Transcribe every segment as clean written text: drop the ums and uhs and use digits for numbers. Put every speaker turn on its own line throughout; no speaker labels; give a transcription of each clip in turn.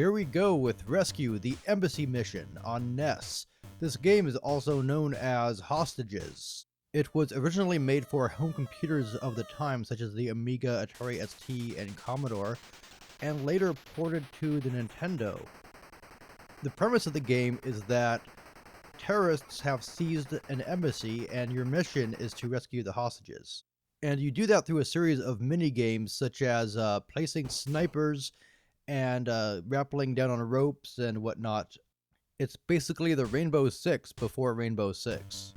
Here we go with Rescue the Embassy Mission on NES. This game is also known as Hostages. It was originally made for home computers of the time such as the Amiga, Atari ST, and Commodore, and later ported to the Nintendo. The premise of the game is that terrorists have seized an embassy and your mission is to rescue the hostages. And you do that through a series of mini-games such as placing snipers and rappelling down on ropes and whatnot. It's basically the Rainbow Six before Rainbow Six.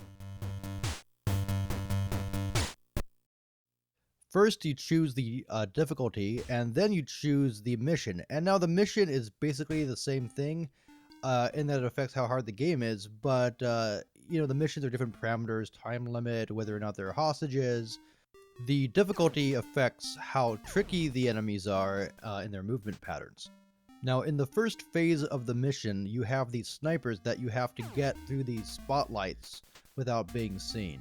First you choose the difficulty, and then you choose the mission. And now the mission is basically the same thing in that it affects how hard the game is, but the missions are different parameters, time limit, whether or not they're hostages. The difficulty affects how tricky the enemies are in their movement patterns. Now, in the first phase of the mission, you have these snipers that you have to get through these spotlights without being seen.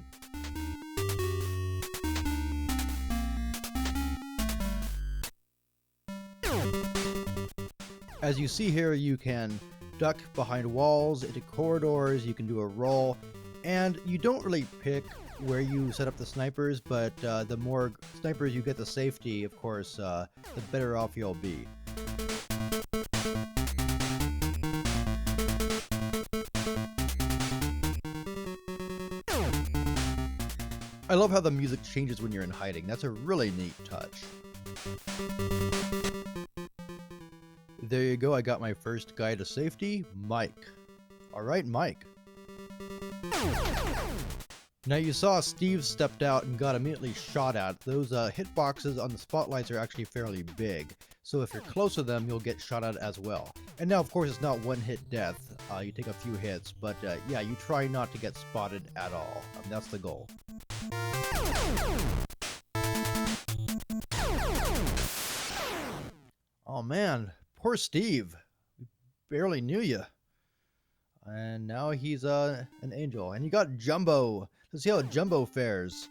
As you see here, you can duck behind walls, into corridors, you can do a roll, and you don't really pick where you set up the snipers, but the more snipers you get to safety, of course, the better off you'll be. I love how the music changes when you're in hiding. That's a really neat touch. There you go, I got my first guy to safety, Mike. Alright, Mike. Now you saw Steve stepped out and got immediately shot at. Those hitboxes on the spotlights are actually fairly big, so if you're close to them, you'll get shot at as well. And now, of course, it's not one-hit death. You take a few hits, but yeah, you try not to get spotted at all. That's the goal. Oh man, poor Steve. We barely knew you. And now he's an angel. And you got Jumbo. Let's see how Jumbo fares.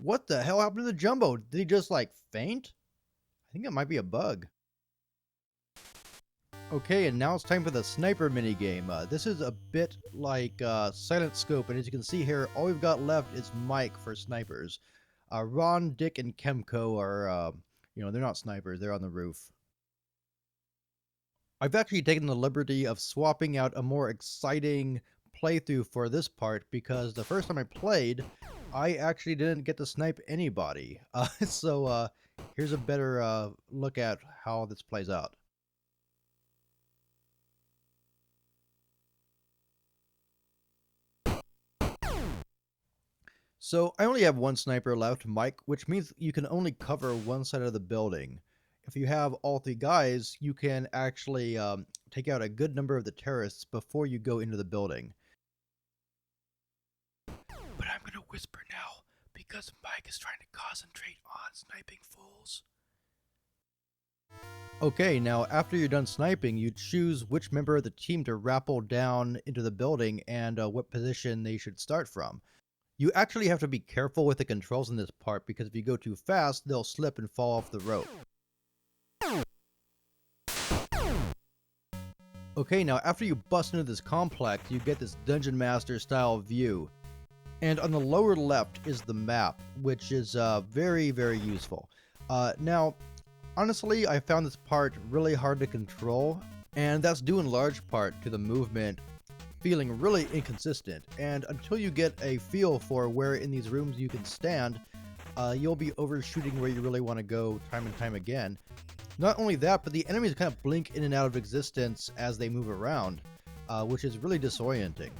What the hell happened to the Jumbo? Did he just like faint? I think it might be a bug. Okay, and now it's time for the sniper minigame. This is a bit like Silent Scope, and as you can see here, all we've got left is Mike for snipers. Ron, Dick, and Kemco are, they're not snipers, they're on the roof. I've actually taken the liberty of swapping out a more exciting playthrough for this part, because the first time I played, I actually didn't get to snipe anybody. So here's a better look at how this plays out. So I only have one sniper left, Mike, which means you can only cover one side of the building. If you have all three guys, you can actually take out a good number of the terrorists before you go into the building. But I'm going to whisper now, because Mike is trying to concentrate on sniping fools. Okay, now after you're done sniping, you choose which member of the team to rappel down into the building and what position they should start from. You actually have to be careful with the controls in this part, because if you go too fast, they'll slip and fall off the rope. Okay, now after you bust into this complex, you get this Dungeon Master style view. And on the lower left is the map, which is very, very useful. Now, honestly, I found this part really hard to control, and that's due in large part to the movement feeling really inconsistent, and until you get a feel for where in these rooms you can stand, you'll be overshooting where you really want to go time and time again. Not only that, but the enemies kind of blink in and out of existence as they move around, which is really disorienting.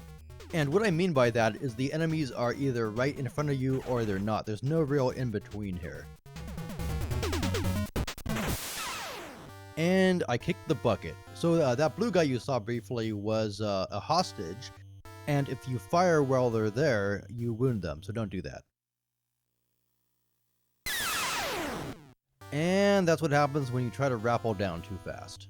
And what I mean by that is the enemies are either right in front of you or they're not. There's no real in-between here. And I kicked the bucket. So that blue guy you saw briefly was a hostage, and if you fire while they're there, you wound them, so don't do that. And that's what happens when you try to rappel down too fast.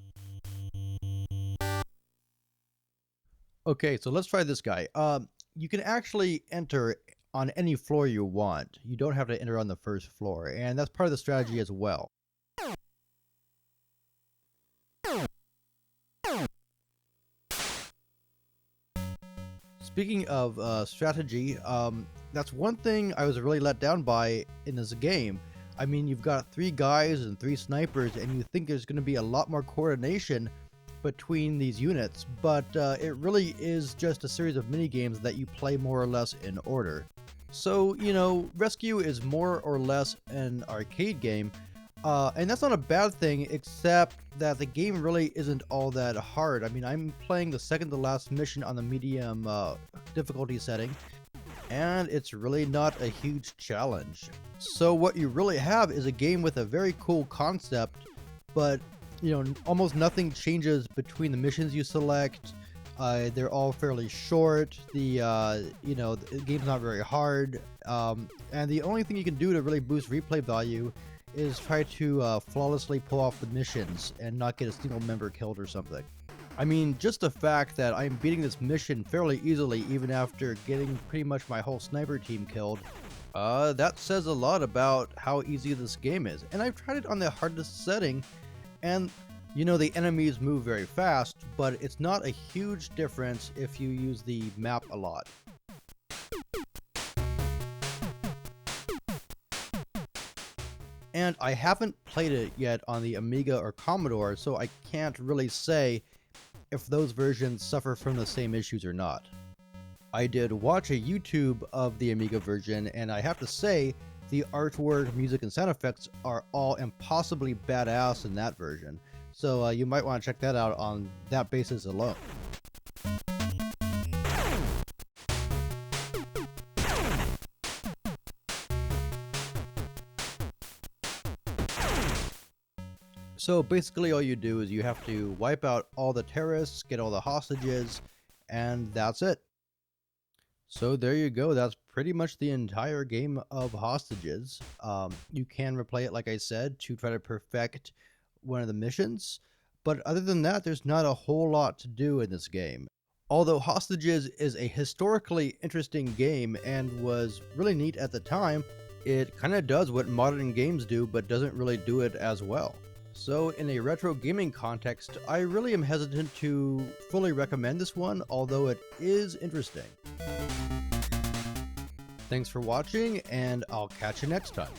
Okay, so let's try this guy. You can actually enter on any floor you want. You don't have to enter on the first floor, and that's part of the strategy as well. Speaking of strategy, that's one thing I was really let down by in this game. I mean, you've got 3 guys and 3 snipers, and you think there's going to be a lot more coordination between these units, but it really is just a series of mini games that you play more or less in order. So, you know, Rescue is more or less an arcade game, and that's not a bad thing, except that the game really isn't all that hard. I mean, I'm playing the second to last mission on the medium difficulty setting, and it's really not a huge challenge. So what you really have is a game with a very cool concept, but you know, almost nothing changes between the missions you select. They're all fairly short. The game's not very hard, and the only thing you can do to really boost replay value is try to flawlessly pull off the missions and not get a single member killed or something. I mean, just the fact that I'm beating this mission fairly easily even after getting pretty much my whole sniper team killed, that says a lot about how easy this game is. And I've tried it on the hardest setting, and you know, the enemies move very fast, but it's not a huge difference if you use the map a lot. And I haven't played it yet on the Amiga or Commodore, so I can't really say if those versions suffer from the same issues or not. I did watch a YouTube of the Amiga version, and I have to say, the artwork, music, and sound effects are all impossibly badass in that version. So you might want to check that out on that basis alone. So basically all you do is you have to wipe out all the terrorists, get all the hostages, and that's it. So there you go, that's pretty much the entire game of Hostages. You can replay it, like I said, to try to perfect one of the missions, but other than that, there's not a whole lot to do in this game. Although Hostages is a historically interesting game and was really neat at the time, it kind of does what modern games do, but doesn't really do it as well. So in a retro gaming context, I really am hesitant to fully recommend this one, although it is interesting. Thanks for watching, and I'll catch you next time.